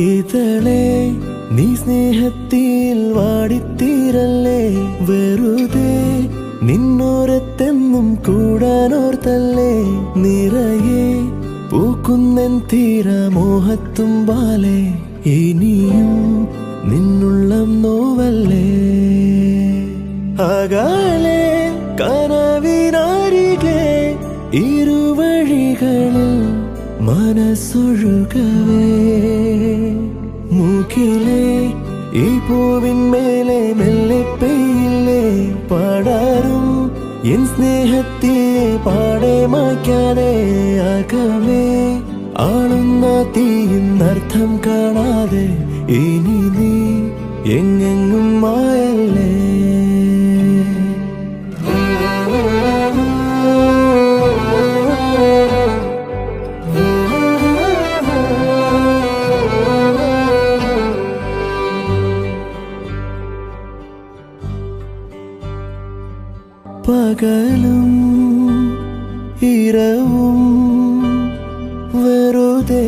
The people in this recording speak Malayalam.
ഇതളെ നീ സ്നേഹത്തിൽ വാടിത്തീരല്ലേ, വെറുതെ നിന്നോരത്തെന്നും കൂടാനോർത്തല്ലേ. നിറയെ പൂക്കുന്നൻ തീരമോഹത്തുമ്പാലെ, ഇനിയും നിന്നുള്ളം നോവല്ലേ. അകലെ കനവിനരികെ ഇരുവഴികളിൽ മനസ്സൊഴുകവേ, മൂക്കിലെ ഈ പൂവിന്മേലെ മെല്ലെ പെയ്യില്ലേ പാടാറും എൻ സ്നേഹത്തെ പാടെ മായ്ക്കാതെ. അകമേ ആളുന്ന തീയിന്നർത്ഥം കാണാതെ, ഇനി നീ എങ്ങെങ്ങും മായല്ലേ. പകലും ഇരവും വെറുതെ